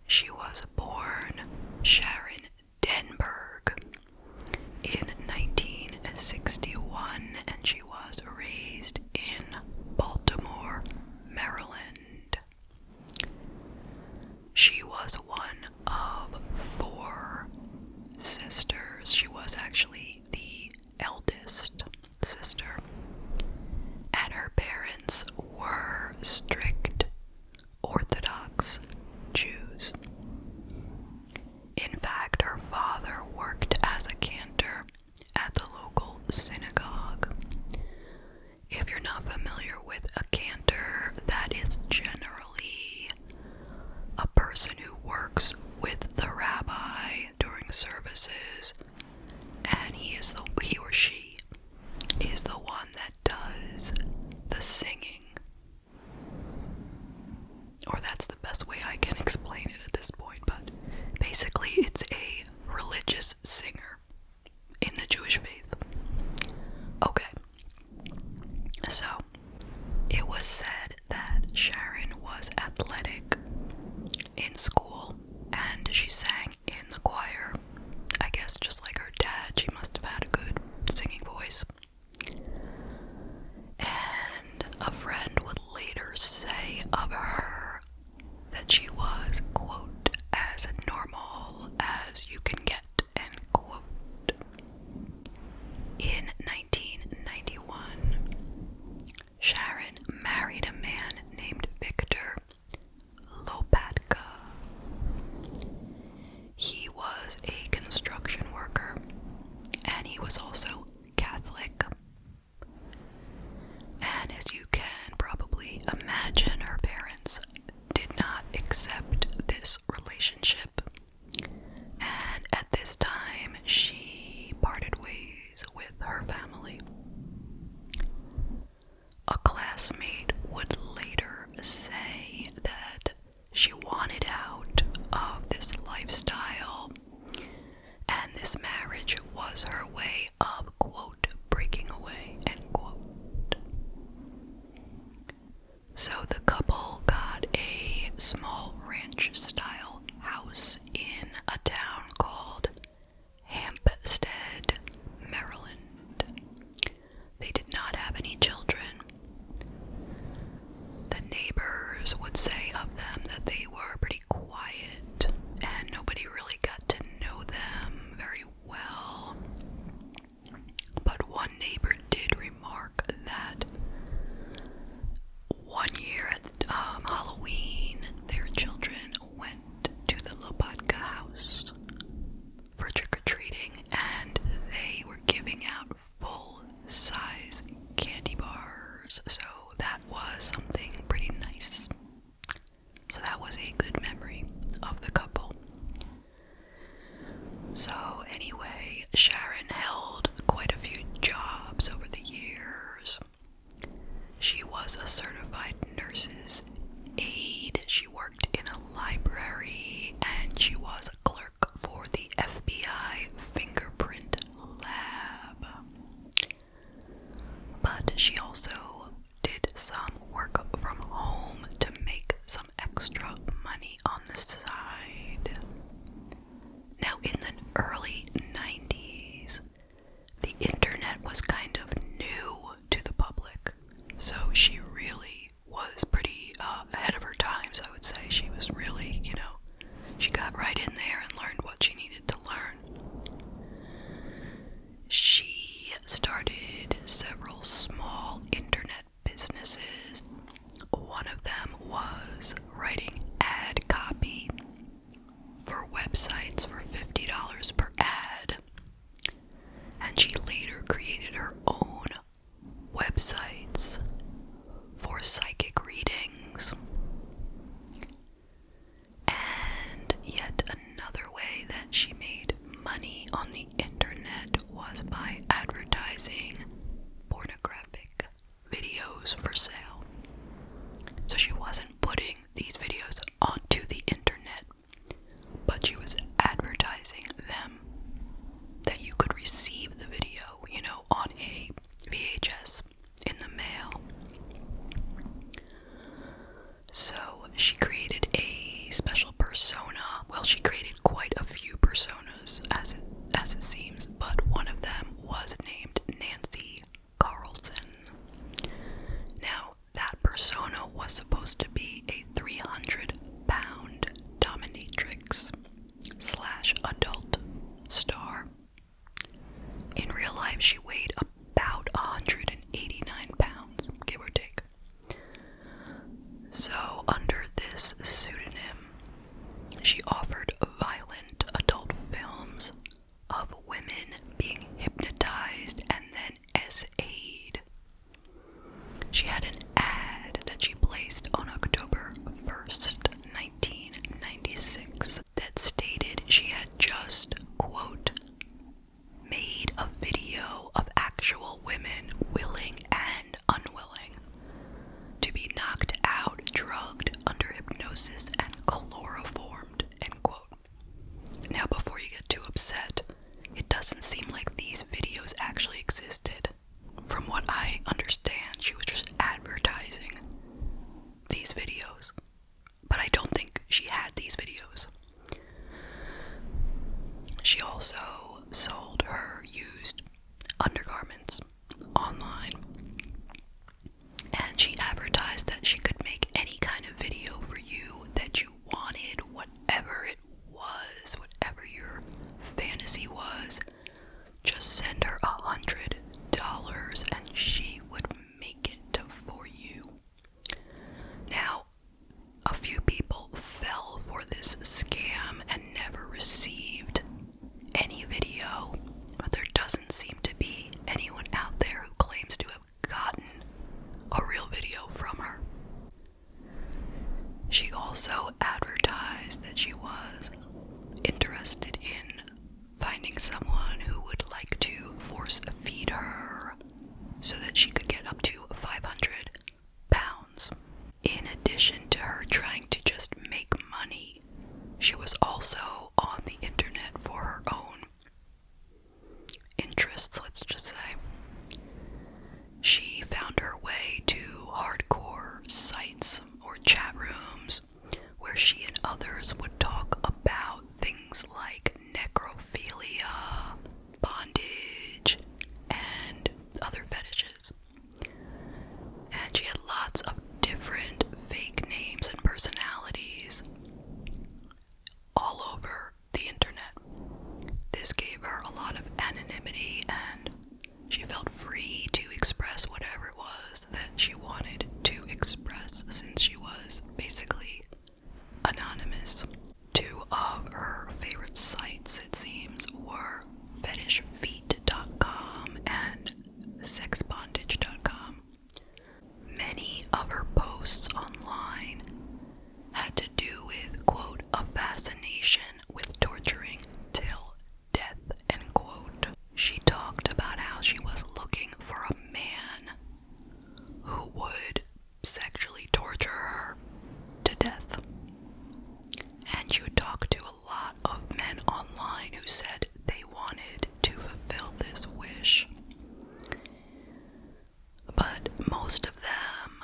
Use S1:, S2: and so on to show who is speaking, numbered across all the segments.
S1: She was born Sharon Denberg in 1961, and she was raised in Baltimore, Maryland. She was one of 4 sisters. She was actually the eldest sister, and her parents were strict Orthodox Jews. In fact, her father worked as a cantor at the local synagogue. If you're not familiar with a cantor, that is generally a person who works with the rabbi during services, and he or she is the one that does the singing. Or that's the best way I can explain it at this point, but basically it's a religious singer in the Jewish faith. Okay, so it was said that Sharon was athletic in school, and she sang in the choir, I guess just like she created quite a few personas, as it seems, but one of them was named Nancy Carlson. Now, that persona was supposed to be a 300-pound dominatrix / adult star. In real life, she weighed about 189 pounds, give or take. So, under this pseudonym, she offered violent adult films of women being hypnotized and then SA'd. She had an ad that she placed on October 1st, 1996 that stated she had just, quote, made a video of actual women willing and unwilling to be knocked out, drugged, under hypnosis, and chloroformed, end quote. Now, before you get too upset, it doesn't seem like these videos actually existed. From what I understand, she was just advertising these videos. But I don't think she had these videos. She also sold her used undergarments online. And she advertised that she could make any kind of video for you that you wanted, whatever it was, whatever your fantasy was. Just send her $100 and she would make it for you. Now, a few people fell for this scam and never received any video, but there doesn't seem to be anyone out there who claims to have gotten a real video from her. She also advertised that she was interested in finding someone who would like to force feed her so that she could get up to 500 pounds. In addition to her trying to just make money, she was also on the internet for her own interests, let's just say. She found her way to hardcore sites or chat rooms where she and others would talk about things like necrophilia, bondage, and other fetishes. And she had lots of different fake names and personalities all over the internet. This gave her a lot of anonymity, and she felt free to express whatever it was that she wanted to express, since she was basically anonymous. Two of her favorite sites, it seems, were fetishfeet.com and sexbondage.com. Many of her posts online had to do with, quote, a fascination with torturing till death, end quote. She talked about how she was looking for a man who would sexually torture her to death. And she would talk to a lot of men online who said they wanted to fulfill this wish. But most of them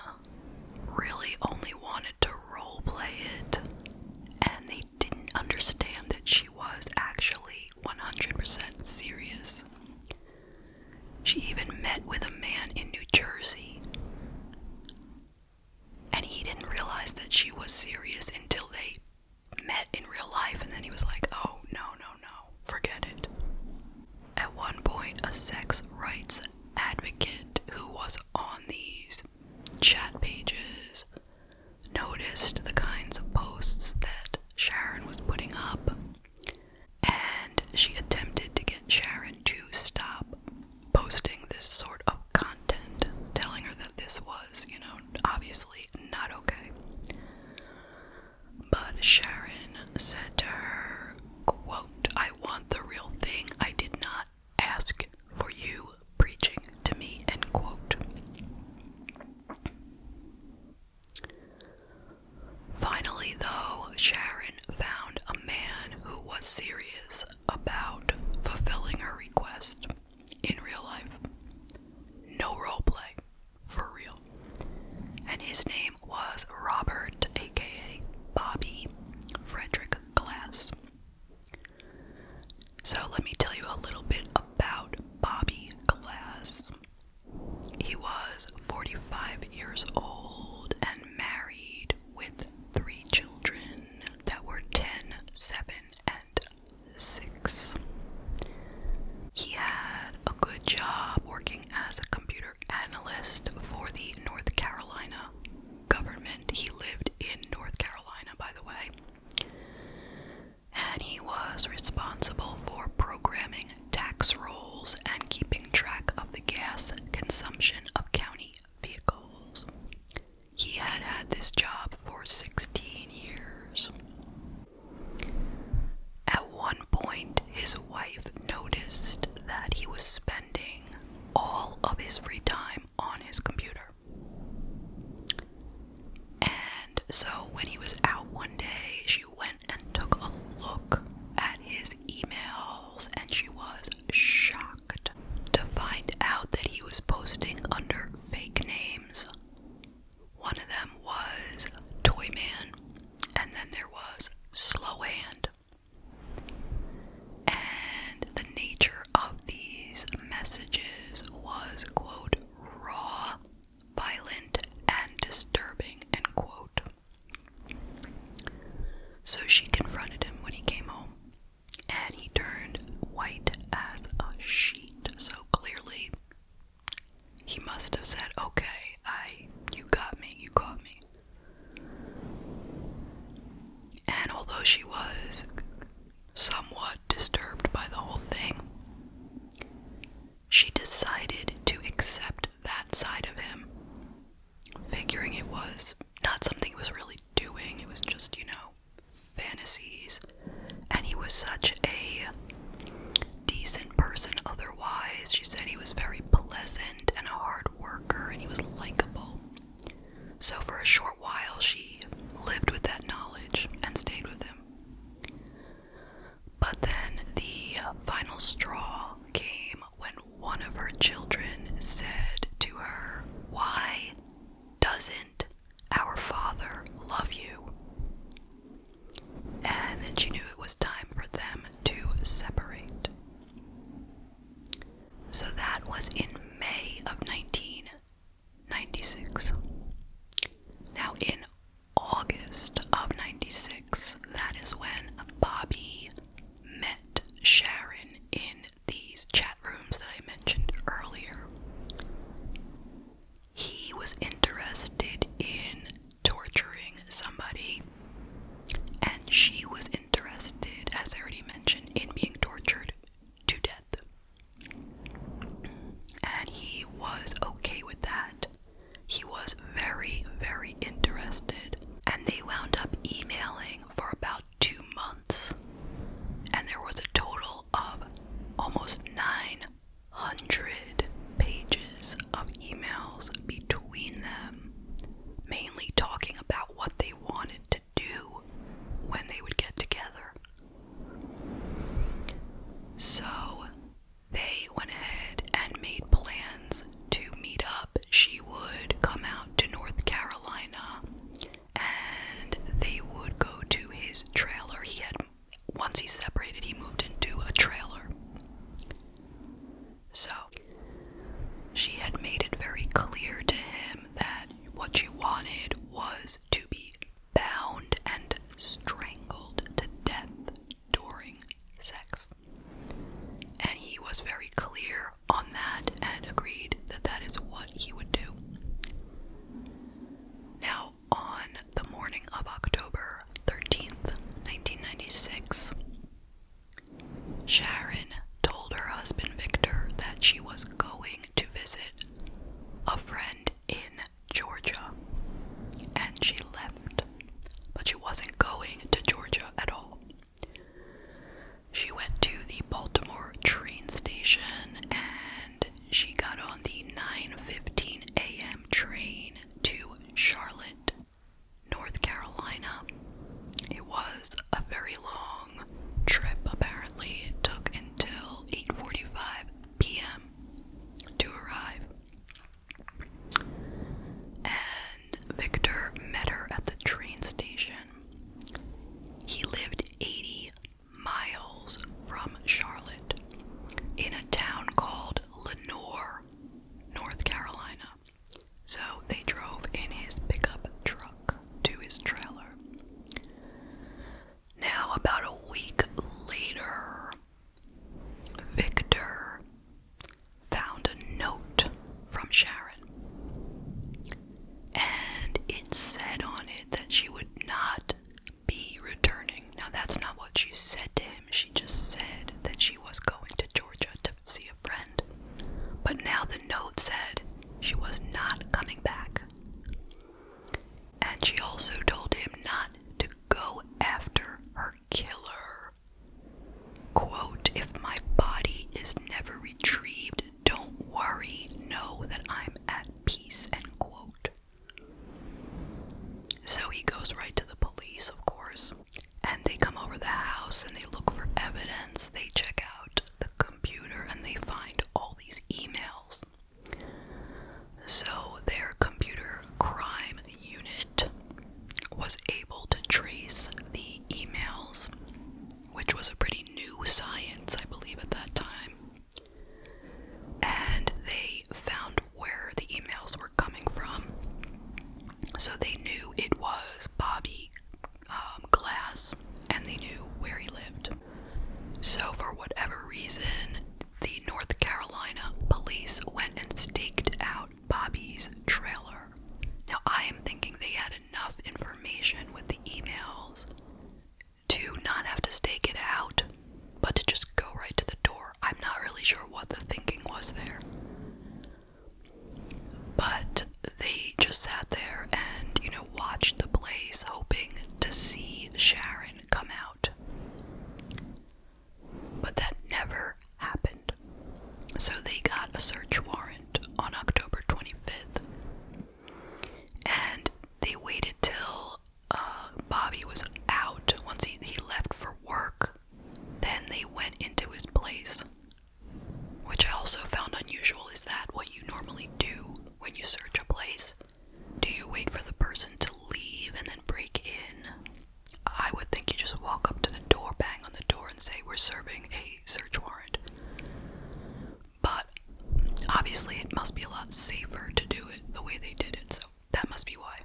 S1: really only wanted to roleplay it, and they didn't understand that she was actually 100% serious. She even met with a man in New Jersey, and he didn't realize that she was serious until they met in real life, and then he was like, oh, no, forget it. At one point, a sex rights advocate who was on these chat pages noticed the kinds of posts that Sharon was putting up, and she attempted to get Sharon to stop posting this sort of content, telling her that this was, obviously not okay. But Sharon was such a decent person otherwise. She said he was very pleasant and a hard worker, and he was likable. So for a short while, she lived with that knowledge and stayed with him. But then the final straw came when one of her children said to her, "Why doesn't our father love you?" And then she knew it was time for them to separate. So that was in May of 1996. Now in August of 96, that is when Bobby met Sharon in these chat rooms that I mentioned earlier. He was interested in torturing somebody, and she was interested, as I already mentioned, in being tortured to death. And he was okay with that. He was very, very interested. And they wound up emailing for about 2 months. And there was a total of almost 900 pages of emails between them, mainly talking about what they wanted to do when they would get together. So they went ahead and made plans to meet up. She would come out to North Carolina and they would go to his trailer. Once he separated, he moved into a trailer. So she had made it very clear to him that what she wanted was to be bound and strangled to death during sex. And he was very clear on that and agreed that that is what he would do. Now, on the morning of October 13th, 1996, Sharon told her husband Victor that she was going to visit a friend in Georgia, and she left. But she wasn't going to Georgia at all. She went to the Baltimore train station and she got on the 9:15 a.m. train to Charlotte, North Carolina. It was a very long trip, apparently. It took until 8:45 p.m. to arrive. And Victor met her at the train station. He lived 80 miles from Charlotte in a town called Lenoir, North Carolina. So they drove in his pickup truck to his trailer. Now, about a week later, Victor found a note from Sharon. And it said on it that she would not be returning. Now, that's not what she said to him. She just said that she was going to Georgia to see a friend. But now the note said she was not coming back. And she also told him not to go after her killer. Quote, "If my body is never retrieved, don't worry. Know that I'm at peace," end quote. So he goes right to the police, of course, and they come over the house and they look for evidence. They check out the computer and they find all these emails. So their computer crime unit was able to trace the emails, which was a pretty new science, I believe, at that time. And they found where the emails were coming from. So they knew it was Bobby Glass, and they knew where he lived. So for whatever serving a search warrant. But obviously it must be a lot safer to do it the way they did it, so that must be why.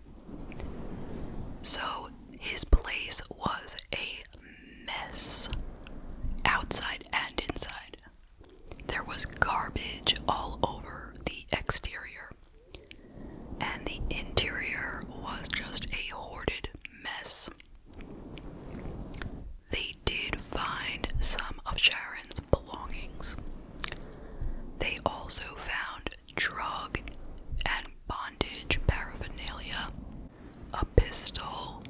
S1: So his place was a mess, outside and inside. There was garbage all over the exterior, and the interior was just a hoarded mess. They did find some of Sharon's belongings. They also found drug and bondage paraphernalia, a pistol,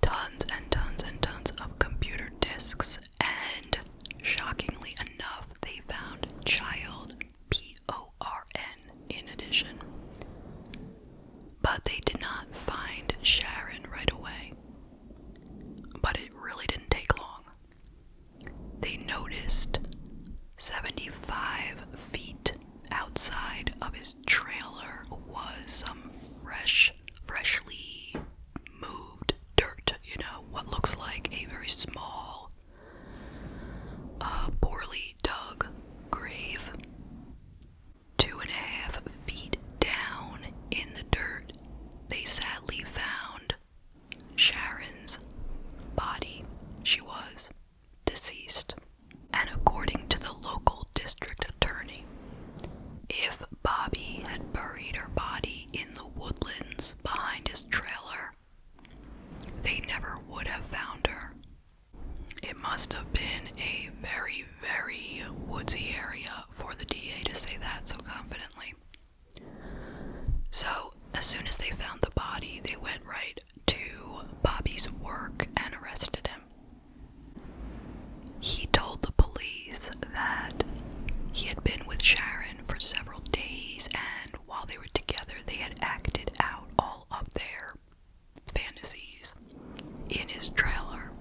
S1: tons and tons and tons of computer disks, and shockingly enough, they found child PORN in addition. But they did not find Sharon right away. But it really didn't take long. They noticed 75 feet outside of his trailer was some freshly moved dirt. You know, what looks like a very small, poorly dug grave. 2.5 feet down in the dirt, they sadly found Sharon's body. She was deceased. And according to the local district attorney, if Bobby had buried her body in the woodlands behind his trailer, they never would have found her. It must have been a very, very woodsy area for the DA to say that so confidently. So, as soon as they found the body, they went right to Bobby's work and arrested him. He told the police that he had been with Sharon for several days, and while they were together, they had acted out all of their fantasies in his trailer.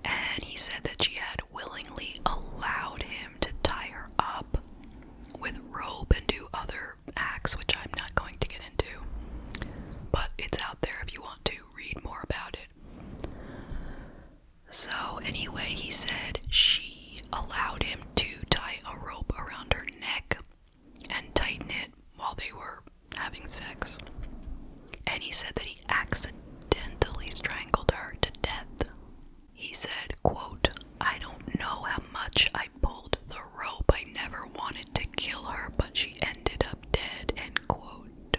S1: And he said that she had willingly allowed him to tie her up with rope and do other acts, which I'm not going to get into. But it's out there if you want to read more about it. So anyway, he said she allowed him to tie a rope around her neck and tighten it while they were having sex. And he said that he accidentally strangled her to death. He said, quote, "I don't know how much I pulled the rope. I never wanted to kill her, but she ended up dead," end quote.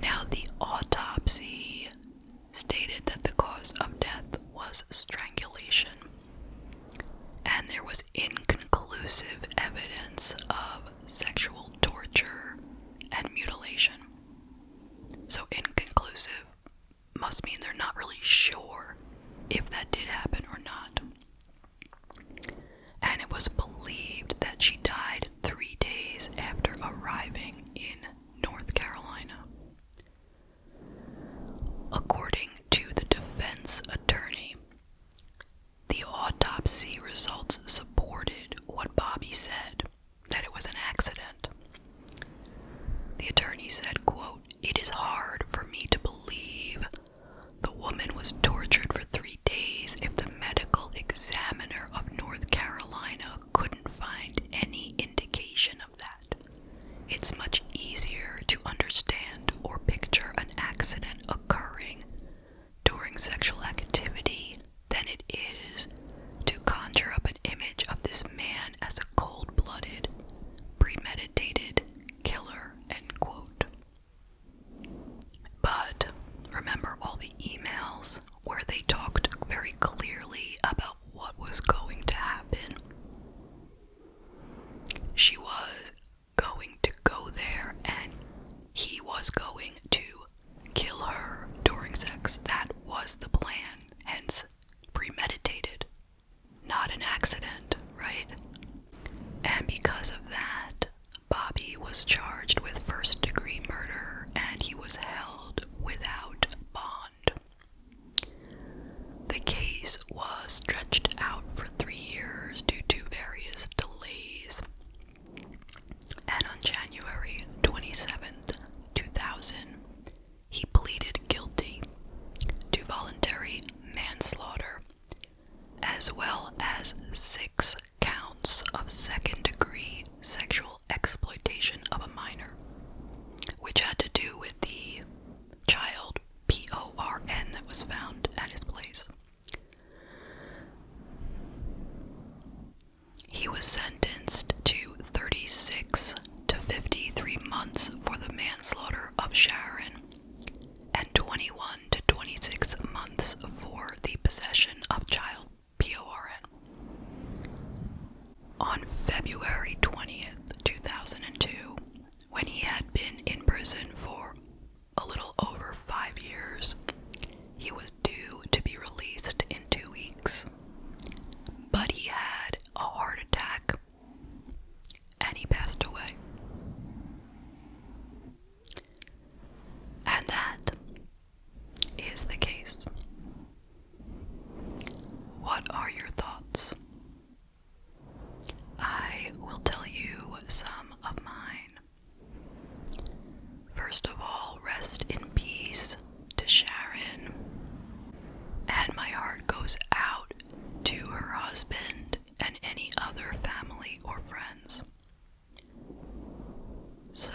S1: Now, the autopsy stated that the cause of death was strangulation, and there was inconclusive evidence of sexual torture and mutilation. So inconclusive must mean they're not really sure if that did happen or not. And it was believed that she died 3 days after arriving in North Carolina. According to the defense attorney, the autopsy results supported what Bobby said, that it was an accident. The attorney said, quote, "It is hard for me to believe the woman was tortured for 3 days if the medical examiner of North Carolina couldn't find any indication of that. It's much easier to understand or picture an accident occurring during sexual activity than it is to conjure up an image of this man as a cold-blooded, premeditated killer," end quote. But remember all the emails where they talked very clearly about what was going to happen? She was going to go there and he was going to kill her during sex. That was the plan, hence premeditated, not an accident, right? And because of that, Bobby was charged with first-degree murder and he was held without bond. The case was stretched out for 3 years due to various delays. And on January 27th, 2000, he pleaded guilty to voluntary manslaughter as well as 6 counts of second-degree sexual exploitation of a minor, which had to do with the child, PORN, that was found at his place. He was sentenced to 36 to 53 months for the manslaughter of Sharon and 21 to 26 months for the possession of child, PORN. On February 20th, 2002, when he had been in prison for a little over 5 years, he was due to be released in 2 weeks. But he had a heart attack and he passed away. And that is the case. What are your thoughts? I will tell you some of mine. First of all, rest in peace to Sharon. And my heart goes out to her husband and any other family or friends. So,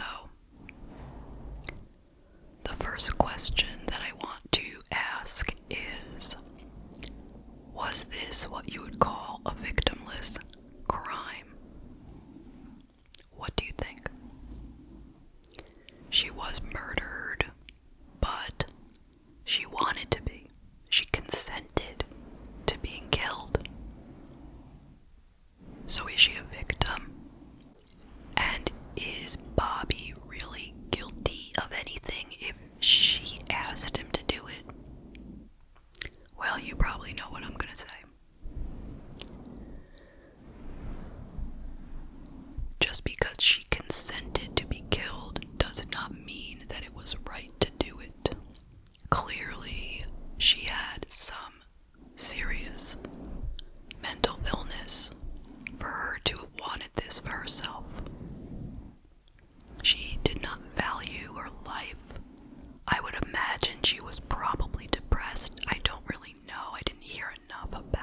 S1: the first question that I want to ask is, was this what you would call a victimless crime? What do you think? She was murdered, but she wanted to be. She consented to being killed. So is she a victim? And is Bobby really guilty of anything if she asked him to do it? Well, you probably know what I'm gonna say. Just because she consented to be killed does not mean that it was right to do it. Clearly, she had some serious mental illness for her to have wanted this for herself. She did not value her life. I would imagine she was probably depressed. I don't really know. I didn't hear enough about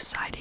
S1: decided